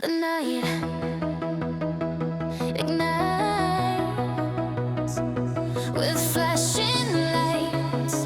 The night ignites with flashing lights,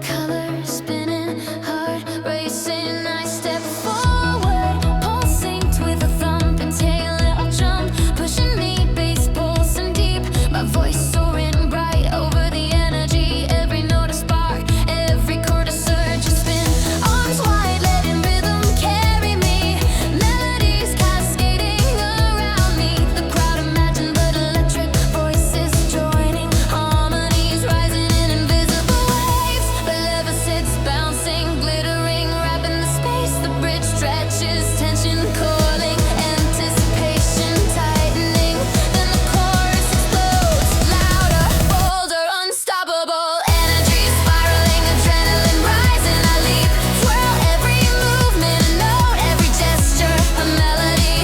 colors spinning, heart racing. I step forward, pulse synced with a thump, inhale a jump, pushing me, bass pulsing deep, my voice soaring bright over the energy. Every note a spark, every chord a surge, a spin, arms wide, letting rhythm carry me. Melodies cascading around me. The crowd imagined, but electric voices joining. Harmonies rising in invisible waves. The lever sits bouncing, glittering, wrapping the space. The bridge stretches, tension coiling, anticipation tightening. Then the chorus explodes, louder, bolder, unstoppable. Energy spiraling, adrenaline rising. I leap, twirl, every movement, a note, every gesture, a melody.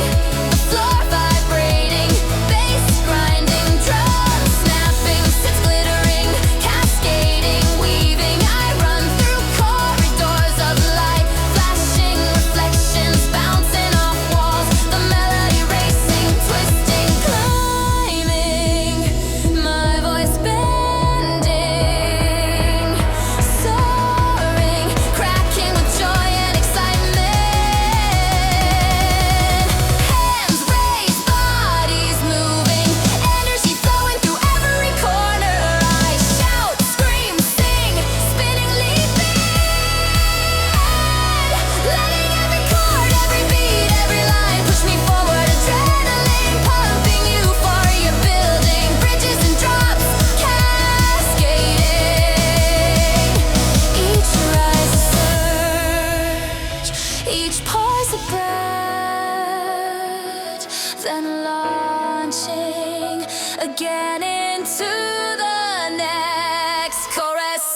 The floor vibrating, bass grinding, drums snapping, sits glittering, cascading, weaving. I run through corridors of light, flashing reflections, bouncing off walls. The melody racing, twisting, climbing. My voice bending, soaring, cracking with joy and excitement. Hands raised, bodies moving, energy flowing through every corner. I shout, scream, sing, spinning, leaping, letting every chord, every beat, every line push me forward. Adrenaline pumping, euphoria building, bridges and drops cascading. Each rise a surge, each pause a bridge, then launching again into the next chorus.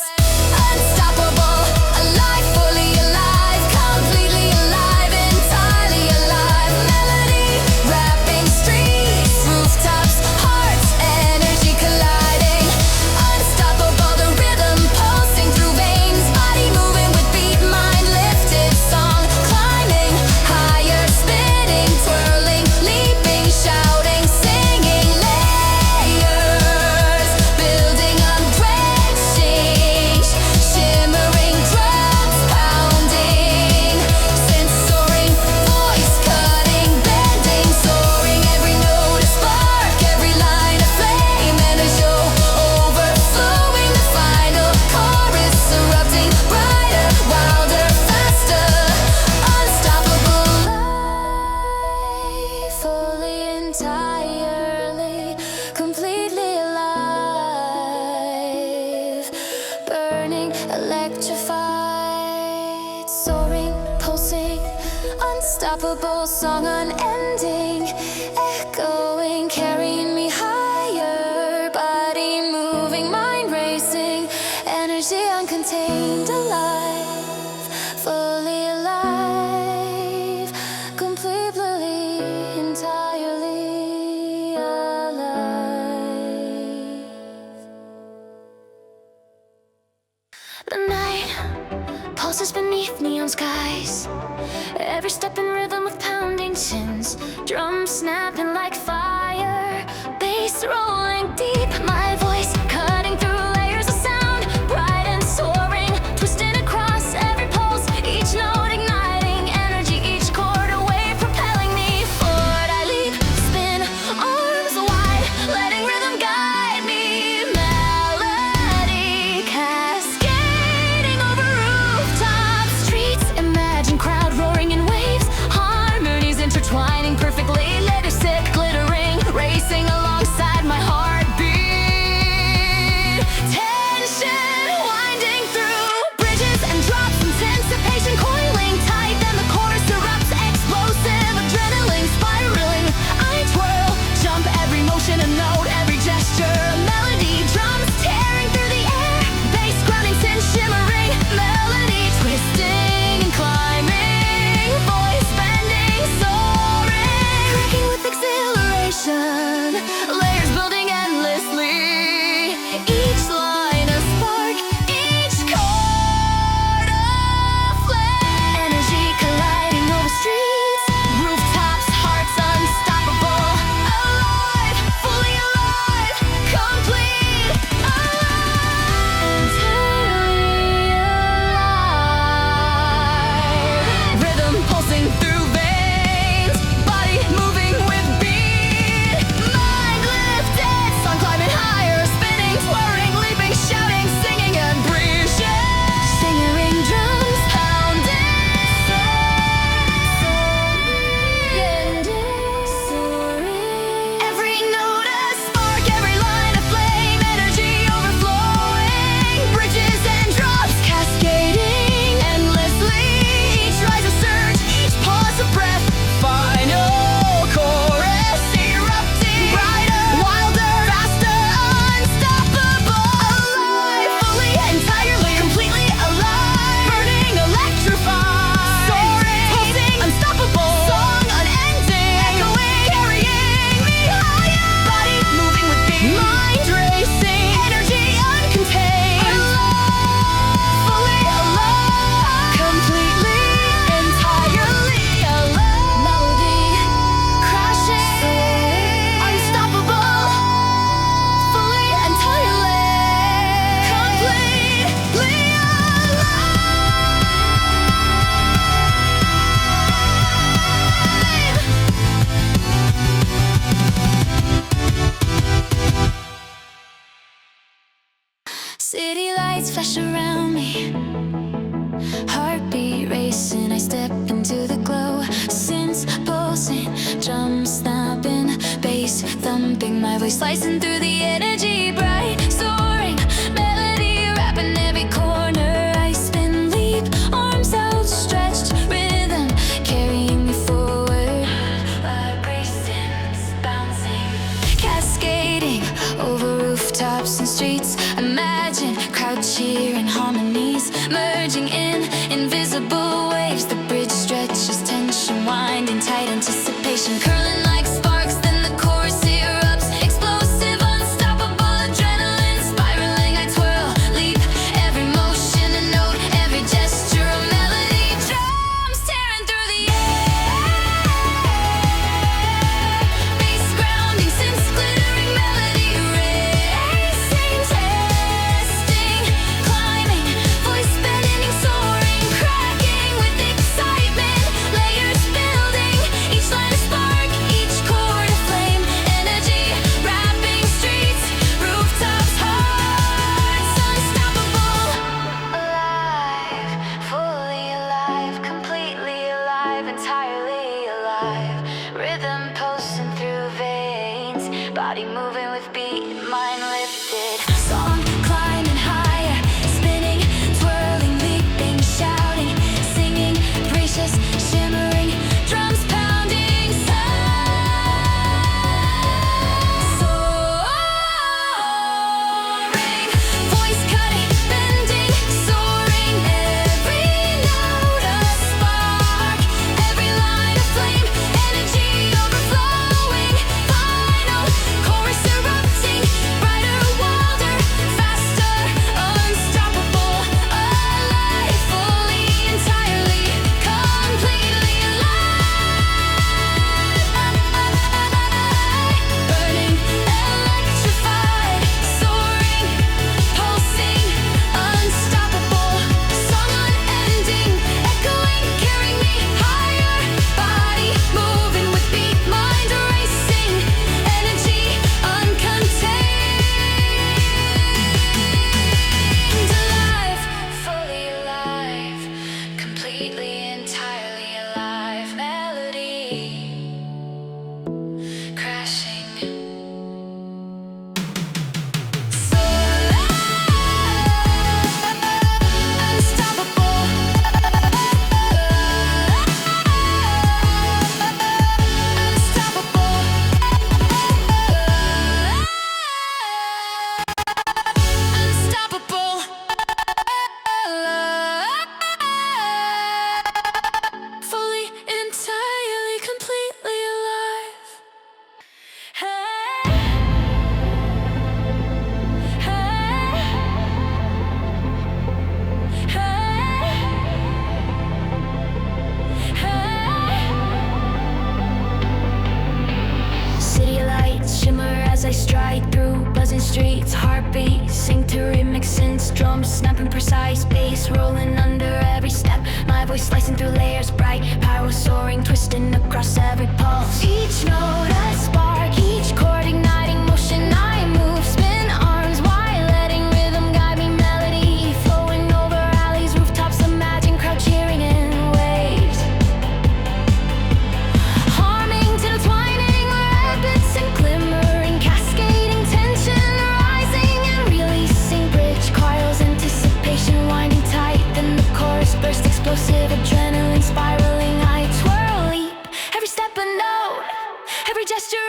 Unstoppable, alive, fully alive, completely alive, entirely alive. Melody wrapping streets, rooftops, hearts, energy colliding. Unstoppable, the rhythm pulsing through veins, body moving with beat, mind lifted, song climbing higher, spinning, twirling, leaping, shouting, singing, layers building up, drenching, shimmering, drums pounding, sense soaring, voice cutting, bending, soaring, every note a spark, every line a flame, and a show overflowing. The final chorus erupting, brighter, wilder, faster, unstoppable. Life fully, entirely, completely alive, burning, electrified, soaring, pulsing, unstoppable, song unending, echoing, carrying me higher, body moving, mind racing, energy uncontained, alive, fully alive, completely, entirely alive. The night pulses beneath neon skies, every step in rhythm with pounding chins, drums snapping like fire, bass rolling deep, my voice cutting through layers of sound, bright and soaring, twisting across every pulse, each note igniting energy, each chord a wave propelling me forward. I leap, spin, arms wide, letting rhythm guide me. Melody cascading over rooftops, streets, imagine crowd roaring in waves, harmonies intertwining perfectly, let it sit voice slicing through the energy, bright, soaring, melody wrapping every corner. I spin, leap, arms outstretched, rhythm carrying me forward. Vibrations bouncing, cascading over rooftops and streets. Imagine crowd cheering, harmonies merging in invisible waves. The bridge stretches, tension winding tight, anticipation curling like sparks. Then the chorus erupts, explosive, unstoppable adrenaline spiraling. I twirl, leap, every motion a note, every gesture a melody. Drums tearing through the air, bass grounding, synths glittering, melody racing, testing, climbing, voice bending, soaring, cracking with excitement, layers building, each line a spark, each chord a flame, energy wrapping streets, rooftops, hearts unstoppable. Alive, fully alive, completely alive, entirely alive. Rhythm pulsing through veins, body moving with beat, mind lifted. Song climbing higher, spinning, twirling, leaping, shouting, singing, precious, shimmering, drums pounding, soaring, voice cutting, bending, soaring, every note a spark, every line a flame, energy overflowing, final chorus erupting, brighter, wilder, faster, unstoppable, alive, fully, entirely, completely alive, burning, electrified, soaring, pulsing, unstoppable, song unending, echoing, carrying me higher, body moving with beat, mind racing, energy uncontained, alive, fully alive, completely, entirely alive, melody crashing, so unstoppable, unstoppable, unstoppable, fully, entirely, completely alive. Hey, city lights shimmer as I stride through buzzing streets, heartbeat sync to rhythmic synths, drums snapping precise, bass rolling under every step, my voice slicing through layers, bright power soaring, twisting across every pulse, each note a spark, each chord igniting motion. I move, spin arms wide, letting rhythm guide me, melody flowing over alleys, rooftops, imagine crowd cheering in waves, harming till twining, rabbits and glimmering, cascading, tension rising and releasing, bridge coils, anticipation winding tight, then the chorus burst, explosive adrenaline spiraling. I twirl, leap, every step a note, every gesture a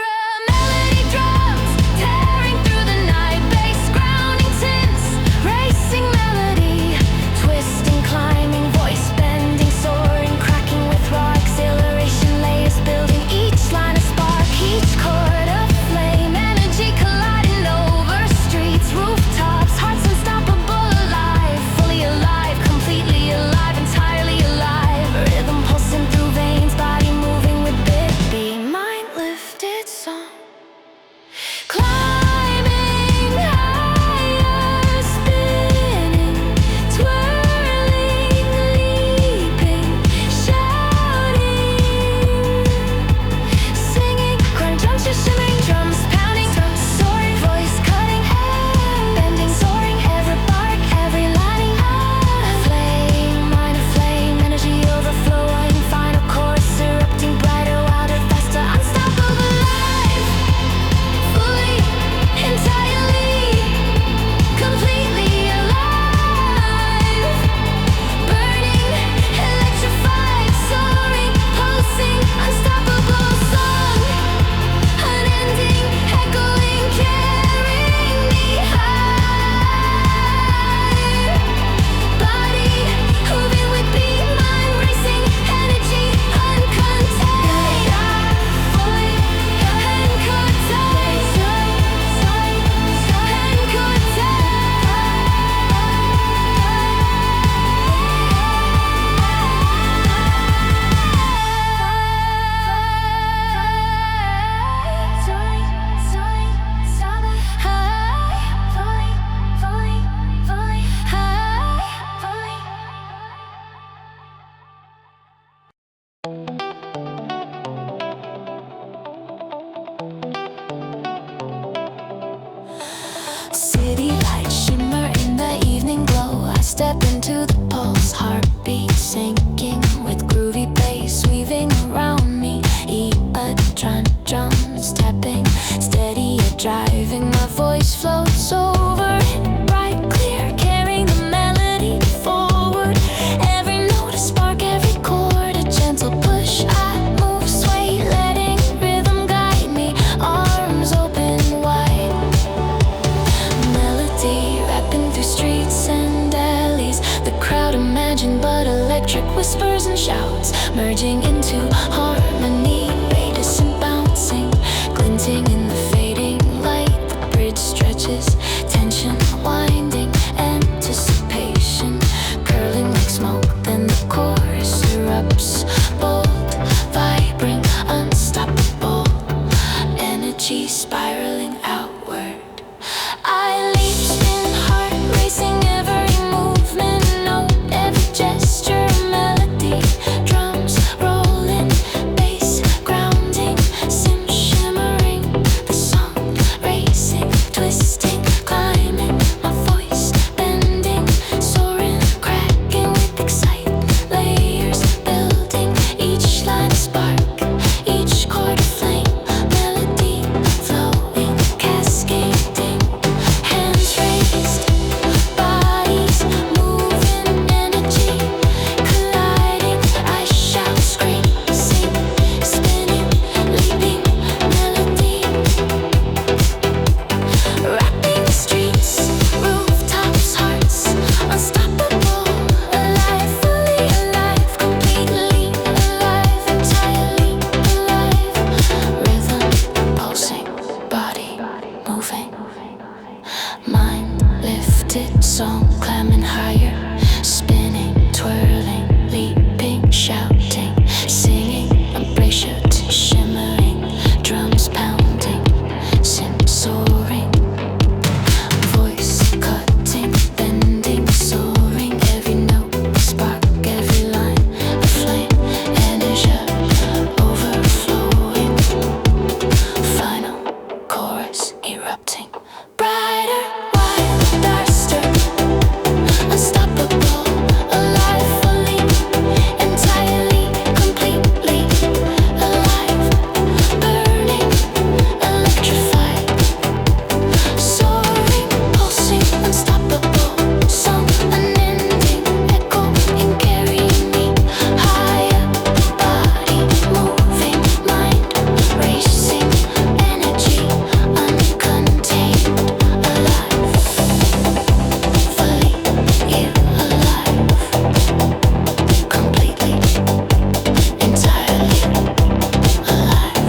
melody, drums tearing through the night, bass grounding, synths racing, melody twisting, climbing, voice bending, soaring, cracking with raw exhilaration, layers building, each line a spark, each chord a flame, energy colliding over streets, rooftops, hearts unstoppable, alive, fully alive, completely alive, entirely alive, rhythm pulsing through veins, body moving with beat, mind lifted, song to the pulse, heartbeat sinking with groovy bass weaving around me. Electronic drums tapping, steady yet driving. My voice floats over it, right clear, carrying the melody forward. Every note a spark, every chord a gentle push. I move, sway, letting rhythm guide me. Arms open wide, melody rapping through streets and alleys. The crowd imagined but electric whispers and shouts merging into harmony. Bass and bouncing, glinting in the fading light. The bridge stretches, tension winding, anticipation curling like smoke. Then the chorus erupts, bold, vibrant, unstoppable, energy spiraling outward. I leap, spin, heart racing, every movement, note, every gesture, melody. Drums rolling, bass grounding, sim shimmering, the song racing, twisting, climbing, my voice bending, soaring, cracking with excitement, layers building, each line a spark, each chord a flame, melody flowing, cascading, hands raised, bodies moving, energy colliding. I shout, scream, sing, spinning, leaping, melody wrapping the streets, rooftops, hearts unstoppable, alive, fully alive, completely alive, entirely alive. Rhythm pulsing, body moving, mind lifted, song climbing higher, spinning, twirling, leaping, shouting, singing, embrace your shimmering, drums pounding, sim soaring, voice cutting, bending, soaring, every note a spark, every line a flame, energy overflowing, final chorus erupting, brighter, wilder, unstoppable, alive, fully, entirely, completely alive, burning, electrified, soaring, pulsing, unstoppable, song unending, echoing, carrying me higher, body moving, mind racing, energy uncontained, alive, fully, you alive, completely, entirely alive.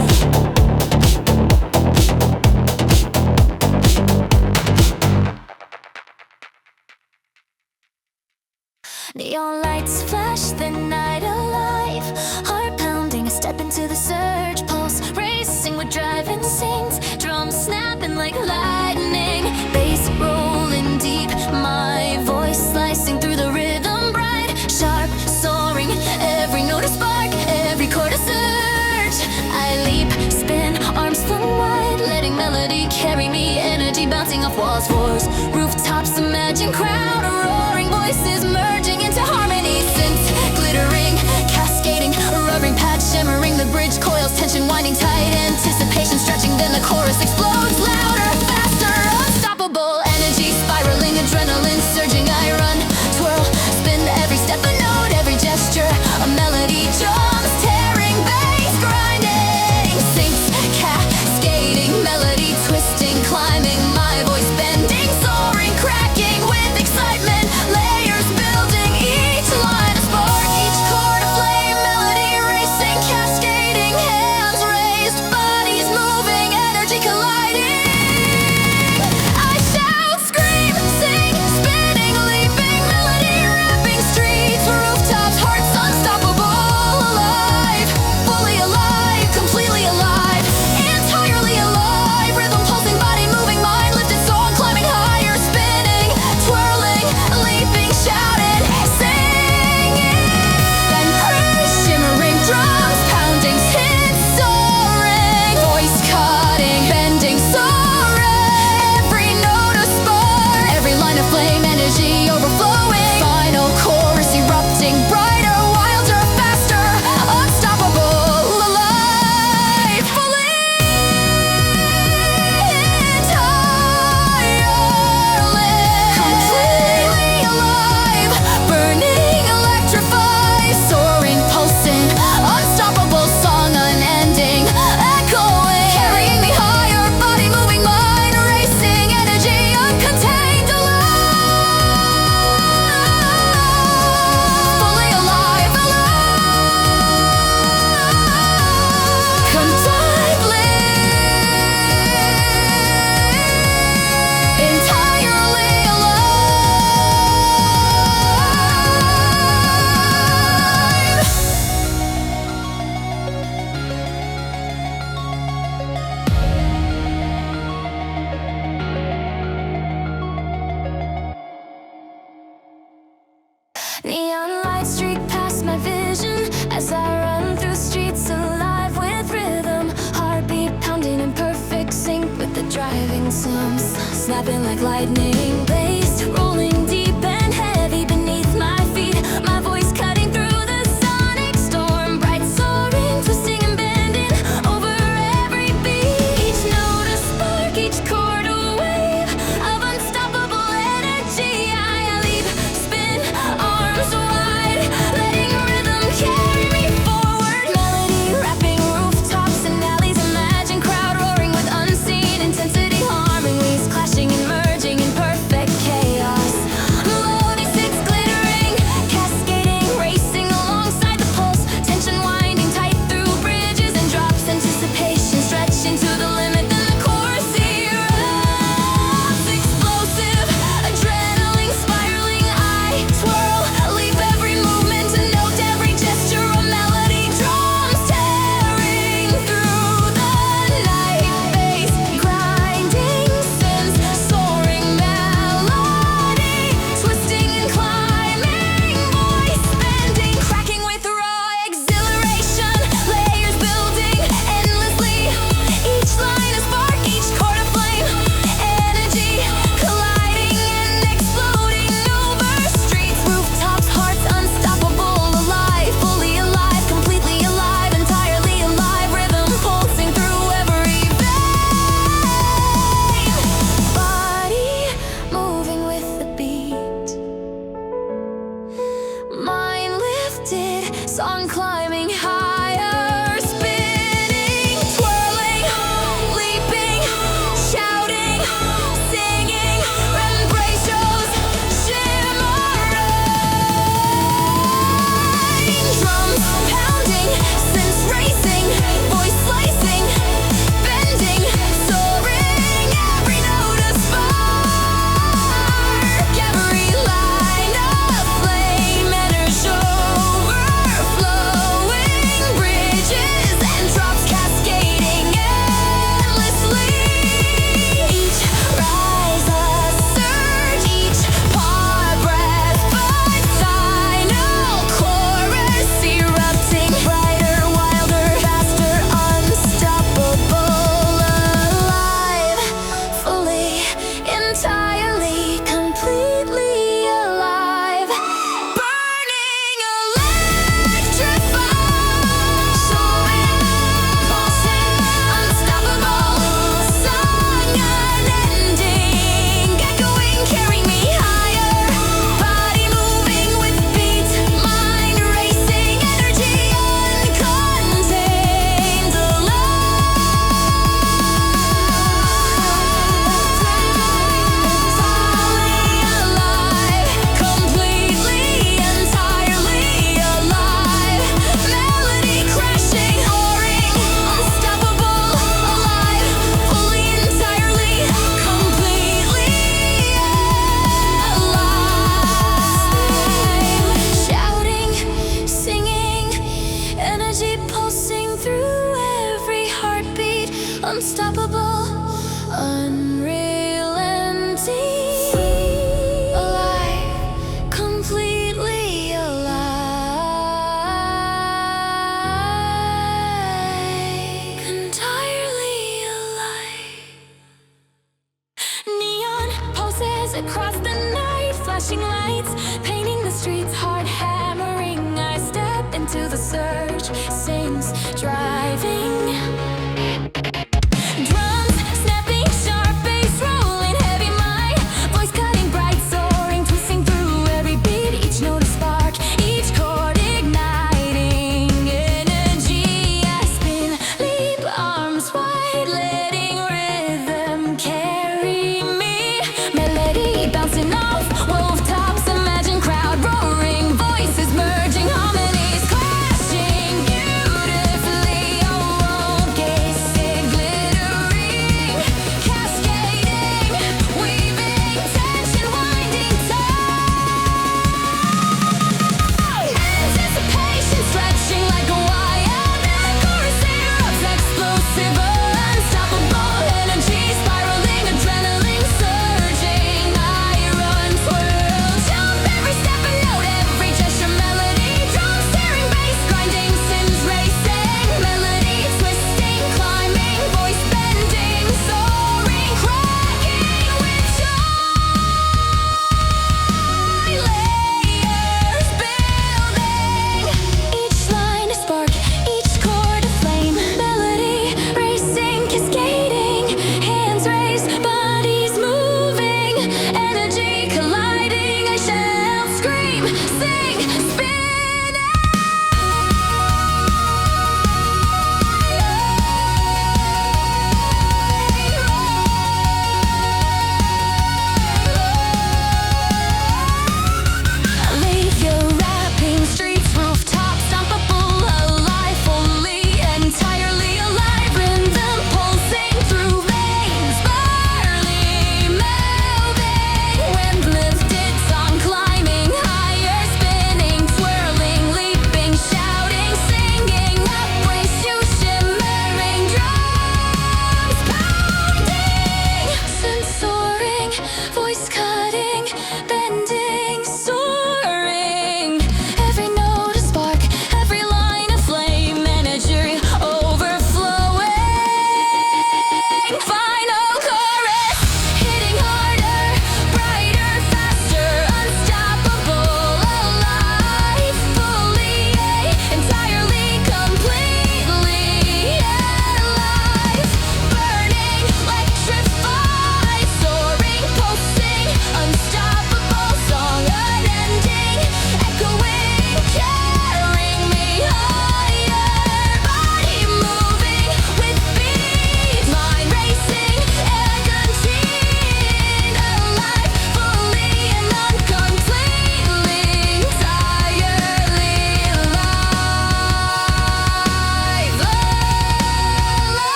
Neon lights flash the night alive, heart pounding, a step into the surge, pulse racing with driving scenes, drums snapping like lightning, bass rolling deep, my voice slicing through the rhythm, bright, sharp, soaring, every note a spark, every chord a surge. I leap, spin, arms flung wide, letting melody carry me, energy bouncing off walls, floors, rooftops, imagine crowd, roaring voices merging into harmony, synths glittering, cascading, rubbing pads shimmering, the bridge coils, tension winding tight, anticipation stretching, then the chorus explodes, louder, faster, unstoppable, energy spiraling, adrenaline surging. I run, twirl, spin, every step a note, every gesture a melody, drums tearing, bass grinding, synths cascading, melody twisting, climbing, my voice bending, soaring, cracking with excitement, layers building, each line a spark, each chord a flame, melody racing, cascading, blossoms snapping like lightning, bass rolling deep and heavy beneath my feet. My voice cutting through the sonic storm, bright soaring, twisting and bending over every beat. Each note a spark, each chord a wave of unstoppable energy. I leap, spin, arms wide, letting rhythm carry me forward. Melody wrapping rooftops and alleys, imagine crowd roaring with unseen intensity, harmonies clashing and merging in perfect chaos. Melody sits glittering, cascading, racing alongside the pulse, tension winding tight through bridges and drops, anticipation stretching to the limit. Then the chorus erupts, explosive, adrenaline spiraling. I twirl, leap every movement, a note, every gesture, a melody. Drums tearing through the night, bass grinding, synths soaring, melody twisting and climbing, voice bending, cracking with raw exhilaration, layers building endlessly. Each line a spark, each chord a flame, energy colliding and exploding over streets, rooftops, hearts unstoppable, alive, fully alive, completely alive, entirely alive, rhythm pulsing through every vein, body moving with the beat, mind lifted, song climbing higher, spinning, twirling, leaping, shouting, singing, embrace shows, shimmering, drums pounding, synths racing, voice slicing, bending, soaring, every note a spark, every line a flame, energy overflowing, bridges and drops cascading endlessly. Each rise a surge, each part breath, but final chorus erupting, brighter, wilder, faster, unstoppable, alive, fully, entirely, completely alive, burning, electrified, soaring, pulsing, unstoppable, song unending, echoing, carrying me higher, body moving with beat, mind racing, energy uncontained, alive, completely, entirely alive, melody crashing, soaring, unstoppable, alive, fully, entirely, completely alive, shouting, singing, energy pulsing through every heartbeat, unstoppable, unrelenting, alive, completely alive, entirely alive. Neon pulses across the night, flashing lights, painting the streets, heart hammering. I step into the surge, sings, driving. Drums snapping, sharp bass rolling, heavy mind, voice cutting, bright soaring, twisting through every beat. Each note a spark, each chord igniting energy. I spin, leap, arms wide, letting rhythm carry me. Melody bouncing off rooftops, imagine crowd roaring, voices merging, harmonies clashing beautifully.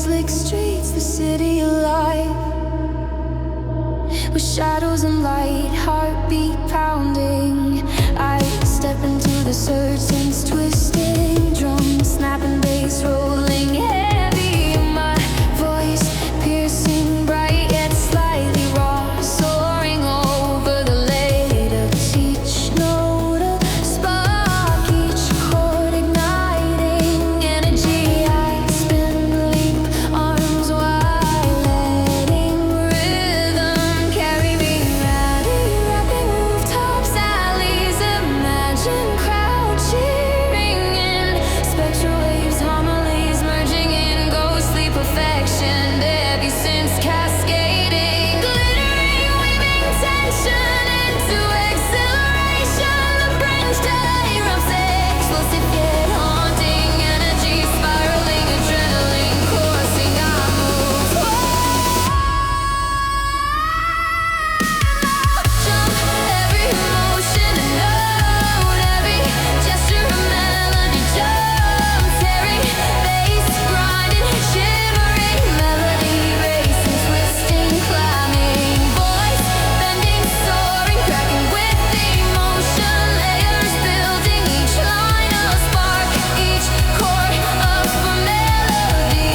slick streets, the city alive, with shadows and light, heartbeat pounding. I step into the surgeon's twisting, drums snapping, bass rolling heavy. My voice piercing, bright yet slightly raw, soaring over the layers. Each note a spark, each chord igniting energy. I spin, leap, arms wide, letting rhythm carry me. Rapping rooftops, alleys, imagine crowd cheering in spectral waves, homilies merging in ghostly perfection. Debbie synths cascading, glittering, weaving tension into exhilaration. The French erupts, explosive yet haunting energy, spiraling, adrenaline coursing. I move jump, every emotion a note, every gesture a melody, jump, tearing, bass grinding, shivering, melody racing, twisting, climbing, voice bending, soaring, cracking with emotion, layers building, each line a spark, each chord up a melody,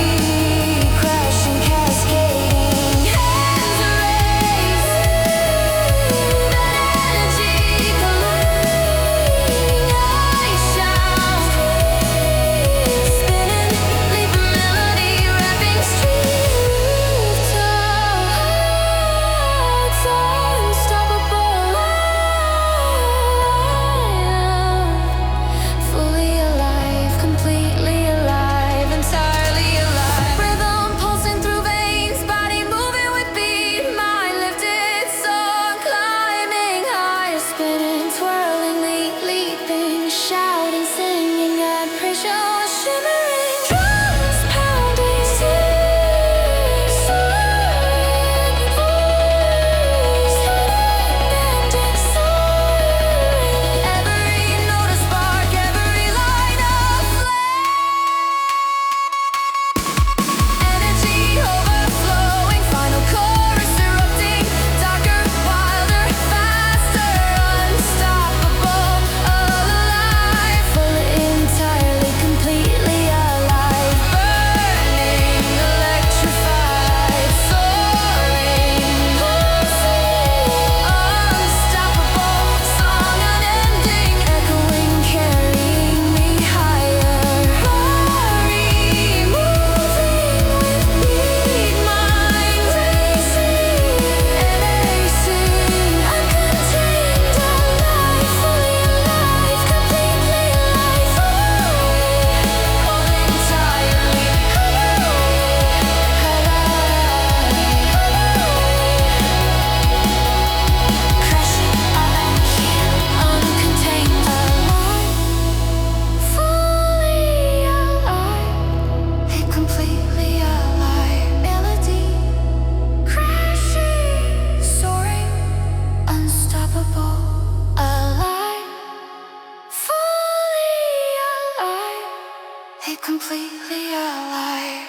crashing, cascading, hands raised, that energy colliding. I shout, spinning, leaping melody, rapping streets, unstoppable. Fully alive, completely alive, entirely alive. Rhythm pulsing through veins, body moving with beat, mind lifted, soar, climbing higher, spinning, twirling, leaping, shouting, singing at pressure, shimmering, drums pounding, soaring, voice bending, soaring, every note a spark, every line a flame. Energy overflowing, final chorus erupting, darker, wilder, faster, unstoppable, alive, fully, entirely, completely alive, burning, electrified, soaring, unstoppable, song unending, echoing, carrying me higher, hurry, moving with beat, mind racing, erasing, uncontained, alive, fully alive, completely alive, whole entirely crashing, uncontained, alive, fully alive, completely alive, melody crashing, soaring, unstoppable, alive, fully alive, completely alive.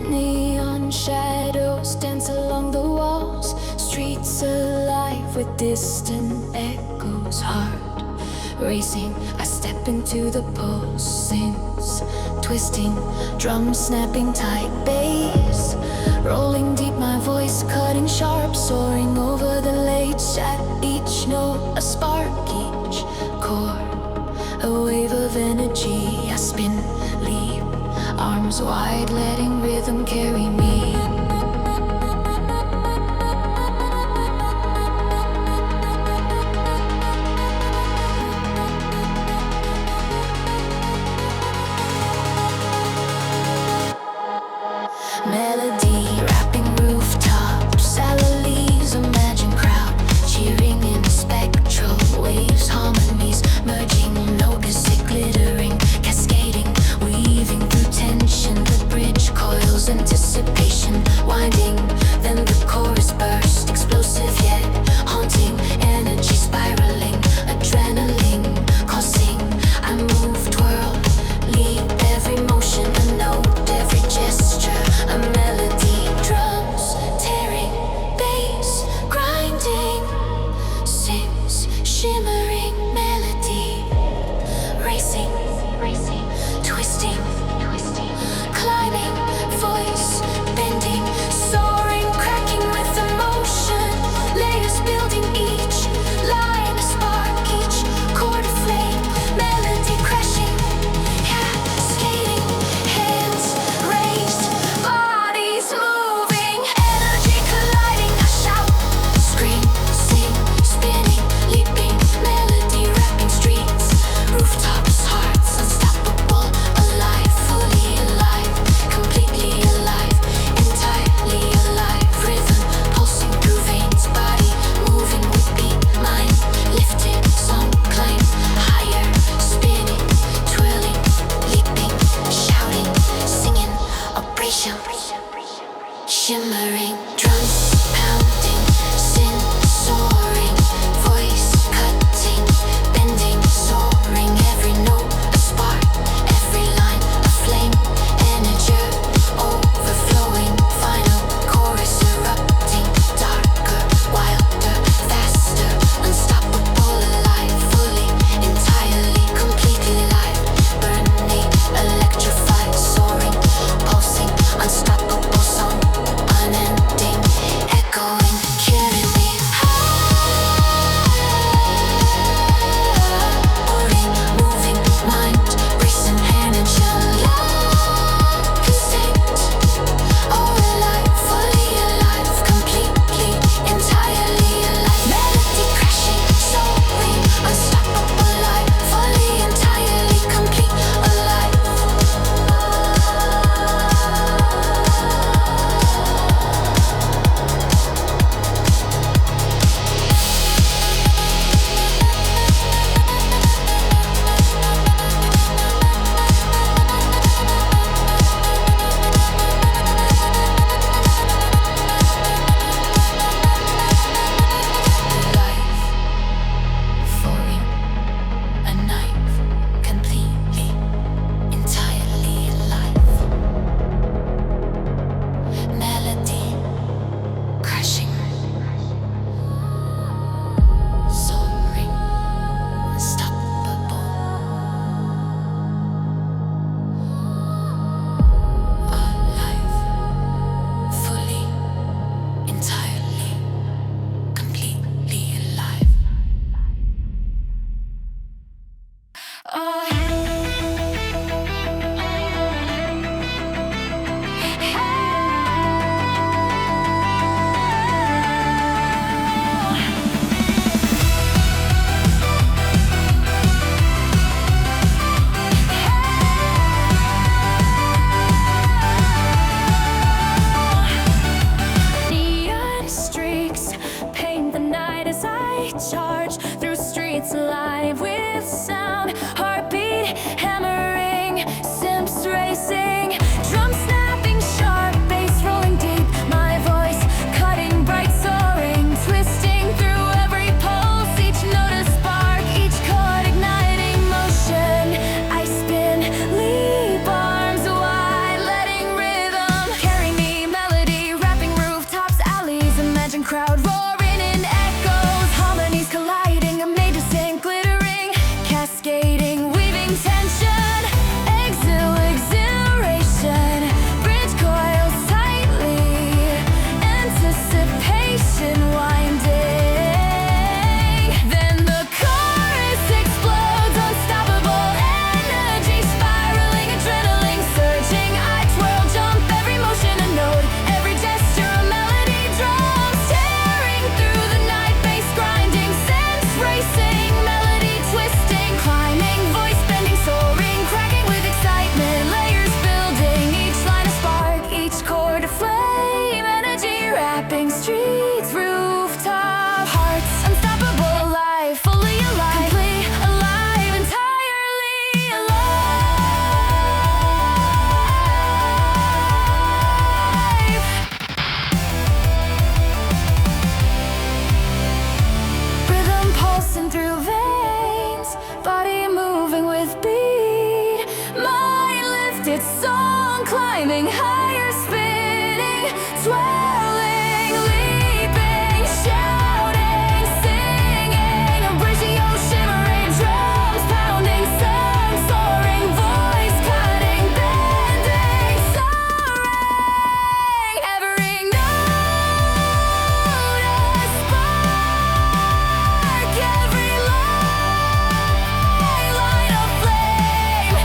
Neon shadows dance along the walls, streets alive with distant echoes, heart racing. I step into the pulse, synths twisting, drums snapping tight, bass rolling deep, my voice cutting sharp, soaring over the lakes. At each note a spark, each chord a wave of energy. I spin, leap, arms wide, letting rhythm carry me. Melody wrapping rooftops, alleys, imagine crowd cheering in spectral waves, harmonies merging, noticing anticipation winding, then the chorus burst, explosive yet haunting, energy spiraling, adrenaline causing. I move, twirl, lead, every motion a note, every gesture a melody. Drums tearing, bass grinding, sings shimmering melody, racing, twisting, climbing, voice bending, soaring. lost its song, climbing higher, spinning, swirling, leaping, shouting, singing, embracing your shimmering drums, pounding, sun soaring, voice cutting, bending, soaring, every note a spark, every line of flame,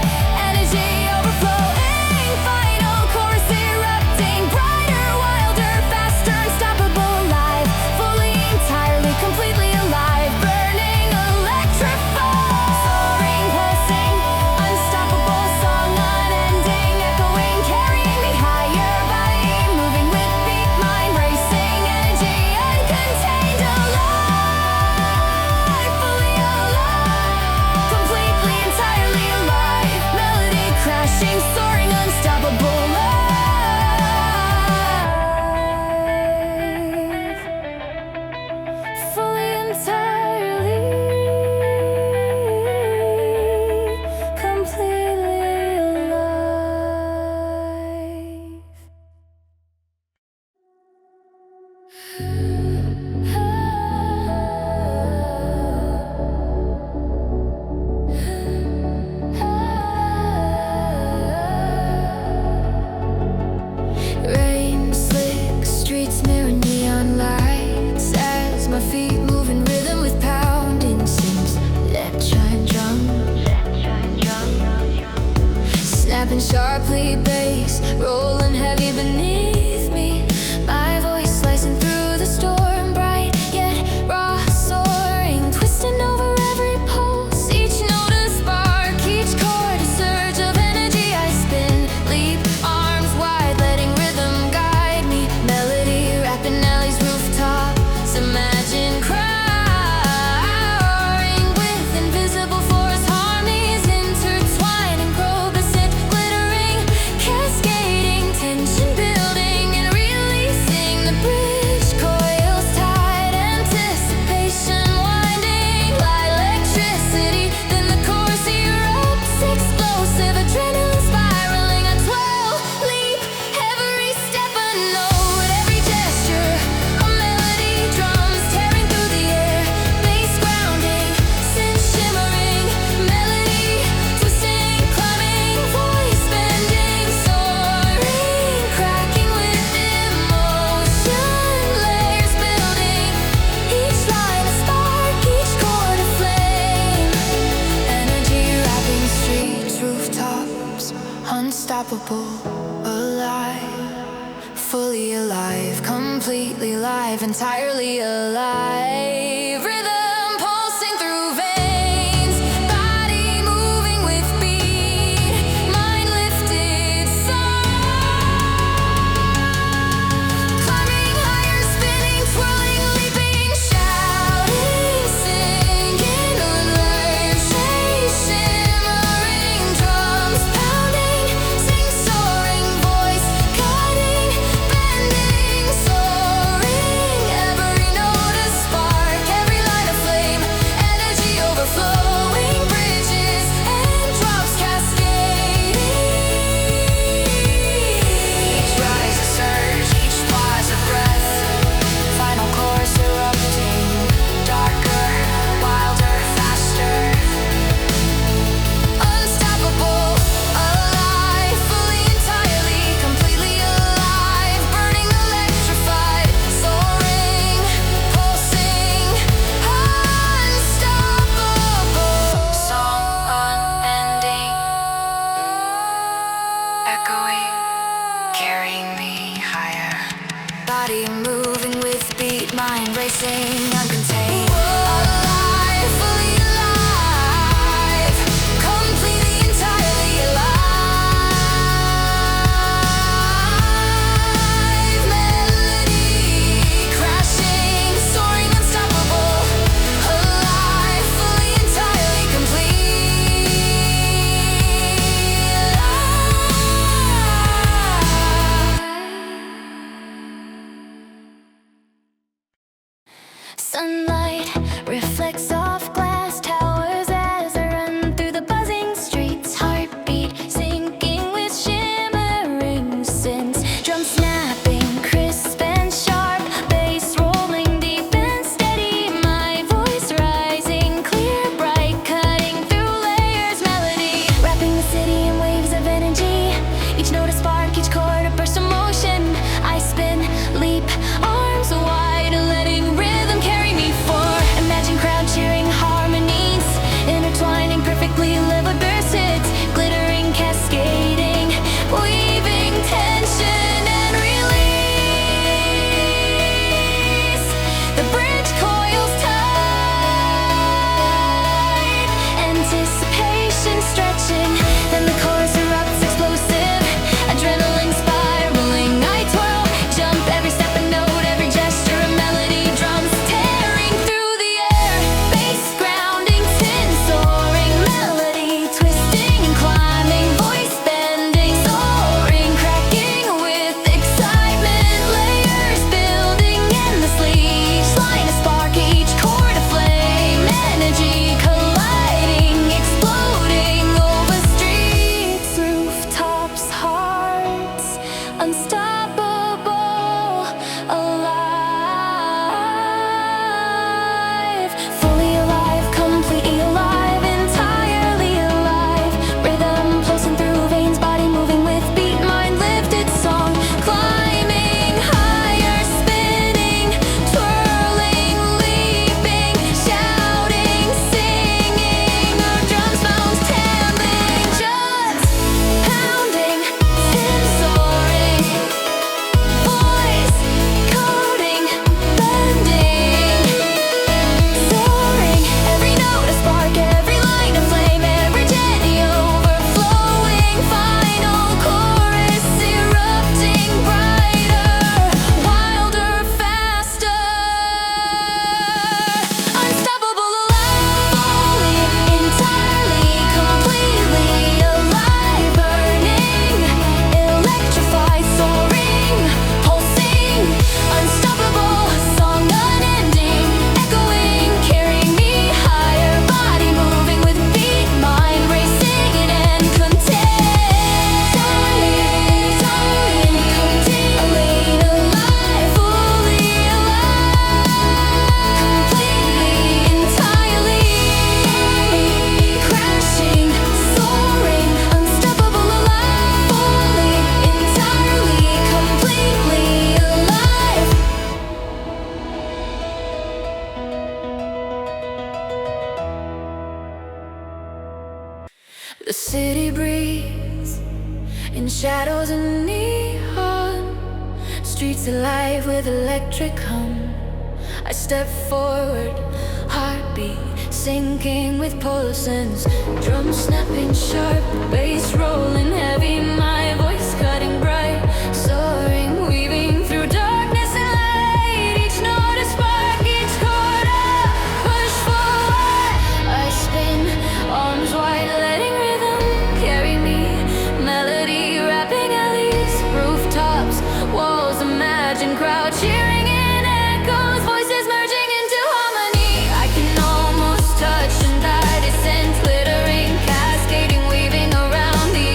energy overflowing, final chorus erupting, brighter, wilder, faster, unstoppable, alive, fully, entirely, completely alive, burning, electrifying, soaring, pulsing, unstoppable, song unending, echoing, carrying me higher, body moving with beat, mind racing, energy uncontained, alive, fully alive, completely, entirely alive, melody crashing, soaring, unstoppable, alive, fully, entirely, completely alive. Rain, slick streets, mirror neon lights as my feet move in rhythm with pounding synths, electric drum, snapping sharply, bass rolling heavy beneath me. My voice slicing through the storm, bright yet raw, soaring, twisting over every pulse. Each note a spark, each chord a surge of energy. I spin, leap, arms wide, letting rhythm guide me. Melody rapping alleys, rooftops, imagine crowding with invisible force, harmonies intertwining, proboscid glittering, cascading, tension building and releasing. The bridge coils tight, anticipation winding like electricity. Then the chorus erupts, explosive, adrenaline spiraling. A 12-leap, every step a note, every gesture a melody. Drums tearing through the air, bass grounding, synth shimmering, melody twisting, climbing, voice bending, soaring, cracking with emotion, layers building, each line a spark, each chord a flame, energy wrapping streets, rooftops, unstoppable, alive, fully alive, completely alive, entirely alive, rhythm pulsing through veins, body moving with beat, mind lifted, climbing higher, spinning, twirling, leaping, shouting, singing, shimmering, drums pounding, sing, soaring, voice cutting, bending, soaring, every note a spark, every line a flame, energy overflowing, bridges and drops cascading. Each rise a surge, each pause a breath, final chorus erupting, darker, wilder, faster, unstoppable, alive, fully, entirely, completely alive, burning, electrified, soaring, pulsing, unstoppable, song unending, echoing, carrying me higher, body moving with beat, mind racing, uncontained, alive, fully alive, completely, entirely alive, melody crashing, soaring, unstoppable, alive, fully, entirely, complete, alive. Each note a spark, each chord a burst of motion. I spin, leap, arms wide, letting rhythm carry me forward. Imagine crowd cheering harmonies, intertwining perfectly leveled burst hits, glittering, cascading, weaving tension and release. The bridge coils tight, anticipation stretching, then the chorus erupts explosive, adrenaline spiraling. I twirl, jump, every step a note, every gesture a melody, drums tearing through the air, bass grounding, tin soaring, melody twisting and climbing, voice bending, soaring, cracking with excitement, layers building endlessly, each line a spark, each chord a flame, energy colliding, exploding over streets, rooftops, hearts, unstoppable, alive, fully alive, completely alive, entirely alive, rhythm pulsing through veins, body moving with beat, mind lifted, song climbing higher, spinning, twirling, leaping, shouting, singing, our drums bounce, tambling, just pounding, tin soaring, voice coding, bending, soaring, every note a spark, every line a flame, every jenny overflowing, final chorus erupting brighter, wilder, faster, unstoppable, alive, fully, entirely, completely alive, burning, electrified, soaring, pulsing, unstoppable, song unending, echoing, carrying me higher, body moving with beat, mind racing and content, completely alive, fully alive, completely, entirely, crashing, soaring, unstoppable, alive, fully, entirely, completely alive. The city breathes in shadows and neon, streets alive with electric hum. I step forward, heartbeat sinking with pulses, drums snapping sharp, bass rolling heavy, my voice cutting bright, soaring, weaving through darkness and light, each note a spark, each chord a push forward. I spin, arms wide, letting rhythm carry me, melody wrapping alleys, rooftops, walls, imagine crowd cheering in echoes, voices merging into harmony. I can almost touch and die, descent glittering, cascading, weaving around the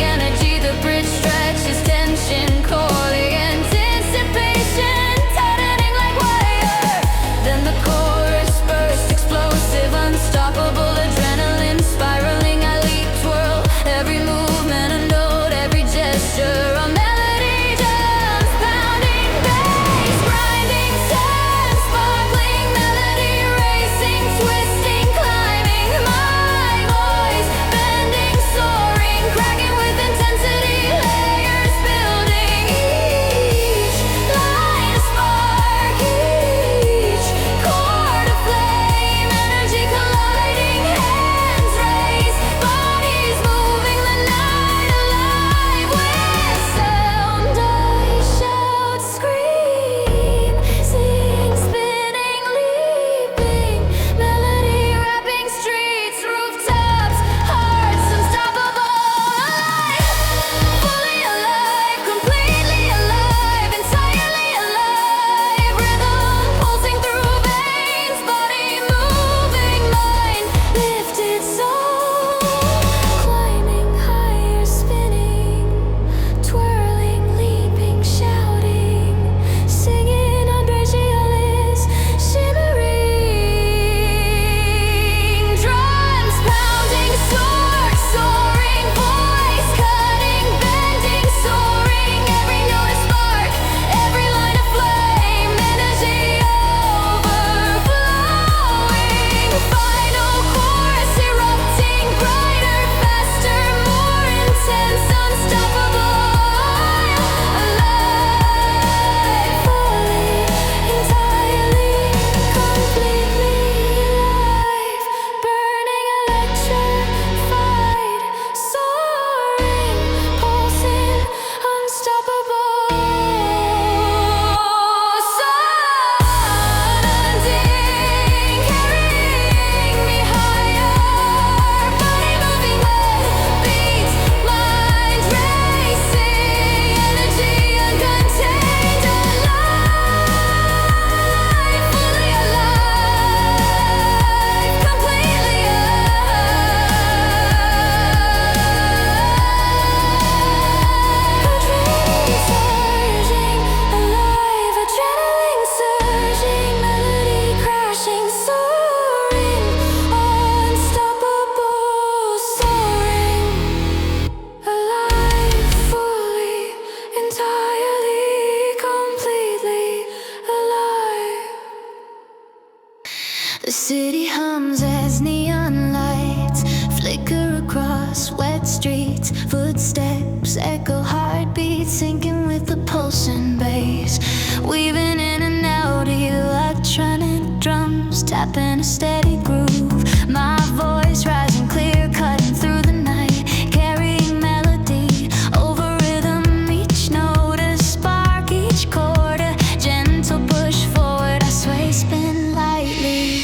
notes echo, heartbeats syncing with the pulsing bass, weaving in and out electronic drums, tapping a steady groove. My voice rising clear, cutting through the night, carrying melody over rhythm. Each note a spark, each chord a gentle push forward. I sway, spin lightly,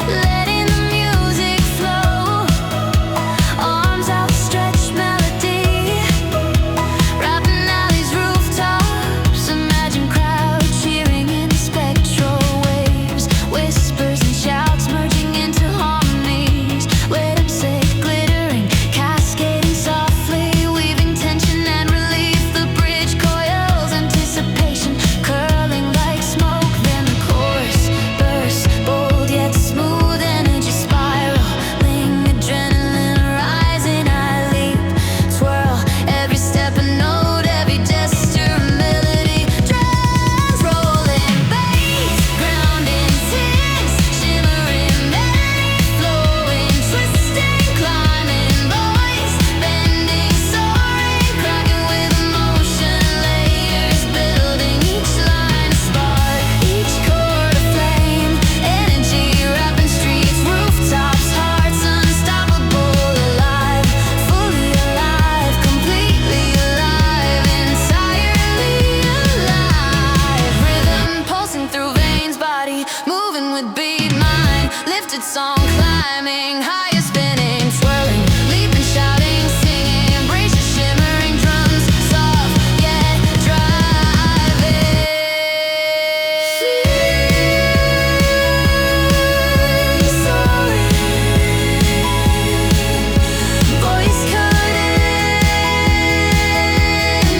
letting the music flow. Arms outstretched, melody wrapping alleys, rooftops. Imagine crowds cheering in spectral waves, whispers and shouts merging into harmonies. Let them say, glittering, cascading softly, weaving tension and relief. The bridge coils, anticipation curling like smoke. Then the chorus bursts, bold yet smooth, energy spiraling, adrenaline rising. I leap, twirl, every step a note, every gesture a melody. Drums rolling, bass ground intense, shimmering melody flowing, twisting, climbing, voice bending, soaring, cracking with emotion. Layers building, each line a spark, each chord a flame. Energy wrapping streets, rooftops, hearts unstoppable. Alive, fully alive, completely alive, entirely alive. Rhythm pulsing through veins, body moving with beat, mind lifted, song climbing higher, spinning, swirling, leaping, shouting, singing. Embrace your shimmering drums, soft yet driving. Soaring, voice cutting,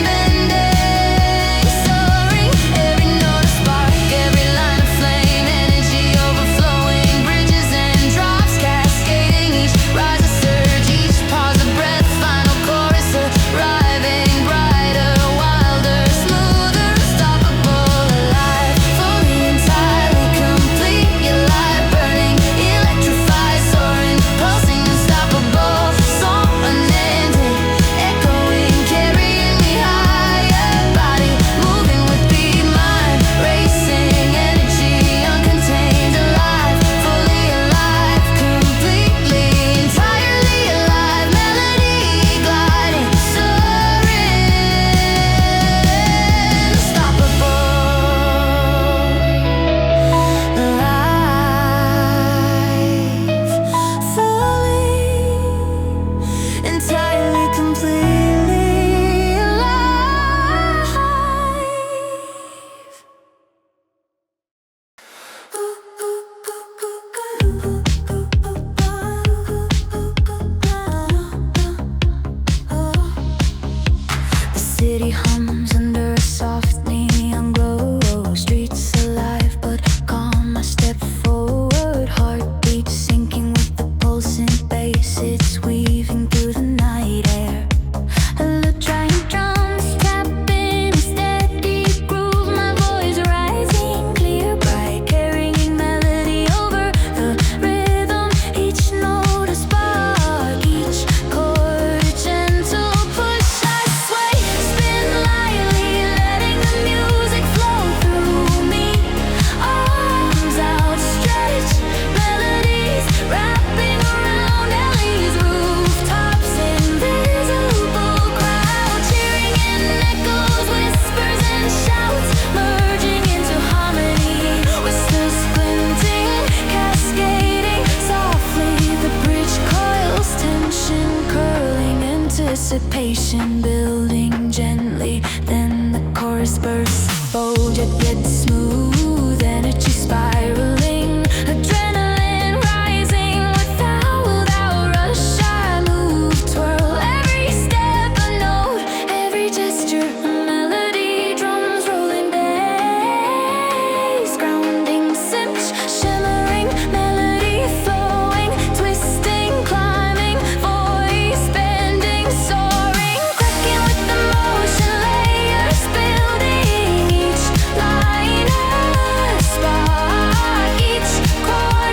bending, soaring. Every note a spark, every line a flame. Energy overflowing, bridges and drops cascading. Each rise a surge, each pause a breath. Final chorus arriving, brighter, wilder, smoother, unstoppable. Alive, fully, entirely, completely alive, burning, electrified, soaring, pulsing, unstoppable. Song unending, echoing, carrying me higher. Body moving with beat, mind racing, energy uncontained. Alive, fully alive, completely, entirely alive. Melody gliding, soaring, unstoppable. Alive, fully, entirely, completely alive. The city hums under a soft neon glow. Streets alive but calm. I step forward, heartbeat syncing with the pulsing bass. It's weaving through the night air. Electronic drums tapping a steady groove. My voice rising clear, bright, carrying melody over the rhythm. Each note a spark, each chord a gentle push. I sway, spin lightly, letting the music flow through me. Arms outstretched, melodies wrapping around alleys, rooftops, invisible crowd cheering in echoes, whispers and shouts merging into harmony. Whistles glinting, cascading softly. The bridge coils, tension curling, anticipation building gently. Then the chorus bursts, bold yet smooth, energy spiraling, adrenaline rising. Without rush, I move, twirl, every step a note, every gesture a melody. Drums rolling, bass grounding, cinch, shimmering, melody flowing, twisting, climbing, voice bending, soaring, cracking with emotion. Layers building, each line a spark, each chord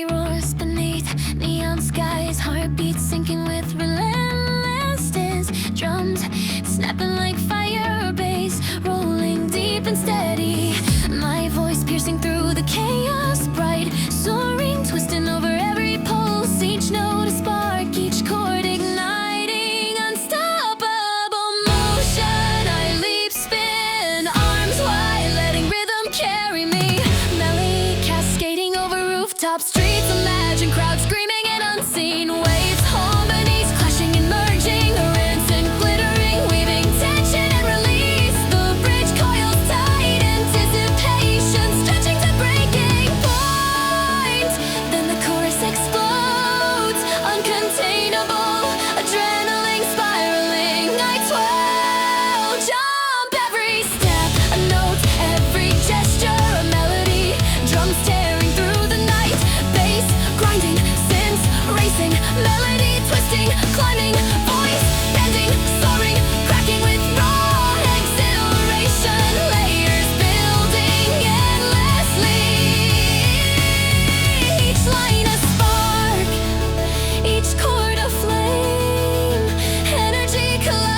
city roars beneath neon skies, heartbeats sinking with relentless dance, drums snapping like fire, bass rolling deep and steady, my voice piercing through the chaos, bright soaring, twisting over every pulse, each note a spark, each chord igniting unstoppable motion. I leap, spin, arms wide, letting rhythm carry me, melody cascading over rooftop streets, imagine crowds screaming and unseen waves, harmonies clashing and merging, rents and glittering, weaving tension and release, the bridge coils tight, anticipation stretching to breaking point, then the chorus explodes, uncontainable, adrenaline spiraling, I twirl, jump, every step a note, every gesture a melody, drums tearing through the night, bass grinding, synths racing, melody twisting, climbing, voice bending, soaring, cracking with raw exhilaration, layers building endlessly, each line a spark, each chord a flame, energy colliding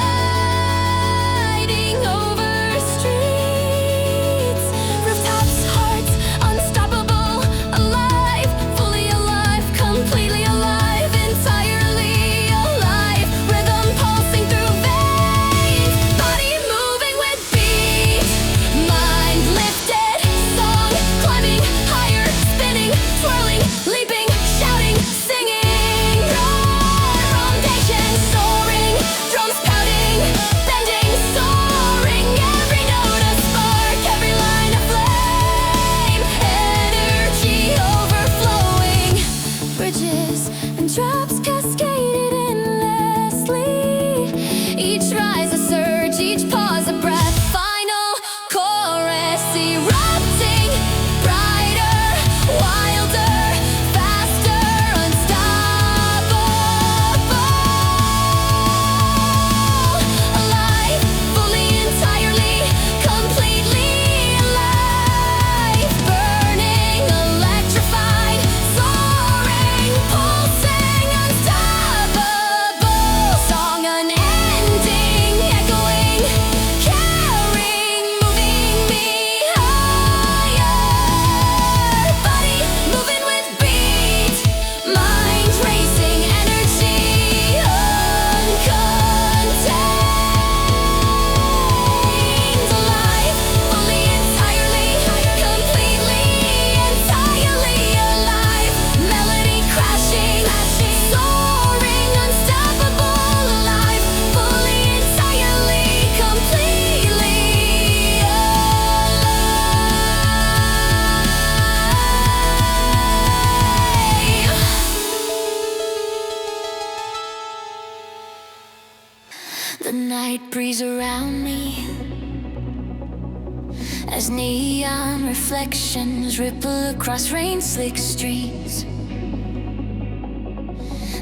over streets, rooftops, hearts unstoppable, alive, fully alive, completely alive, entirely alive, rhythm pulsing through veins, body moving with beat, mind lifted, song climbing higher, spinning, twirling, leaping, shouting, singing, broad foundation soaring, drums pounding, bending, soaring, every note a spark, every line a flame, energy overflowing, bridges and drops cascaded endlessly, each rise a surge, each pause a breath, final chorus erupting, brighter, wilder, faster, unstoppable, alive, fully, entirely, completely alive, burning, electrified, soaring, pulsing, unstoppable, song unending, echoing, carrying, moving me higher, body moving with beat, mind racing, energy uncontained, alive, fully, entirely, completely, entirely alive, melody crashing, soaring, unstoppable, alive, fully, entirely, completely alive. The night breeze around me, as neon reflections ripple across rain-slick streets,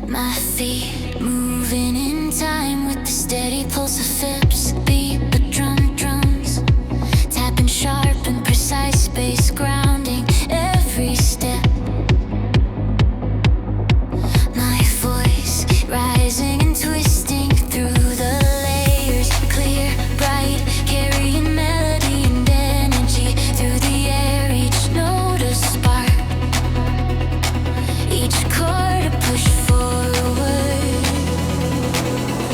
my feet moving in time with the steady pulse of fips, beat the drums, tapping sharp and precise, bass grounding every step, my voice rising and twisting through the layers, clear, bright, carrying melody and energy through the air, each note a spark, each chord a push forward,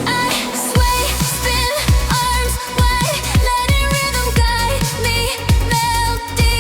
I sway, spin, arms wide, letting rhythm guide me, melody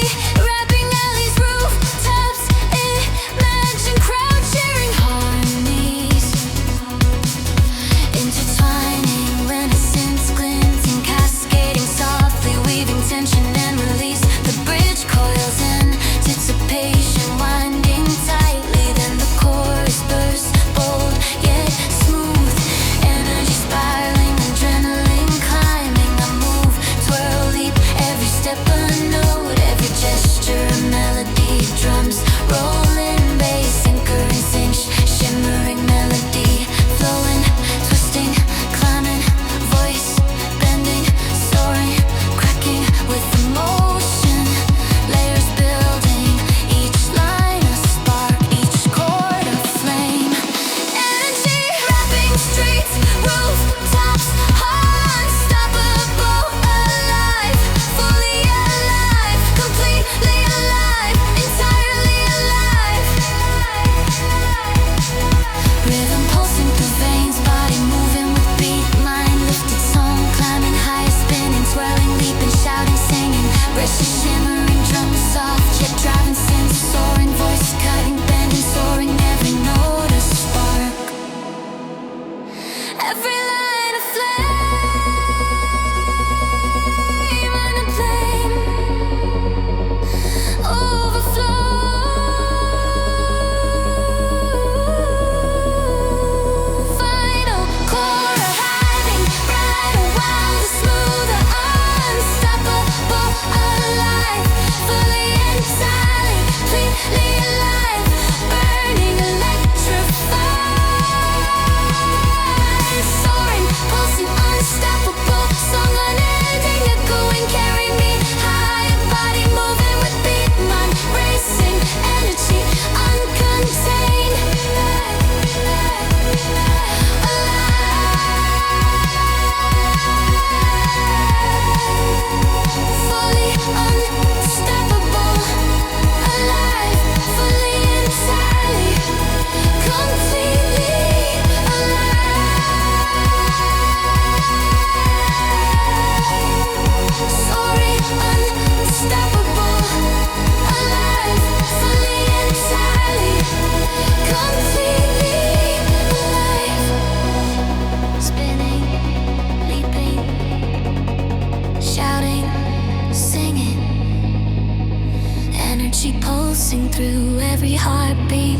racing through every heartbeat.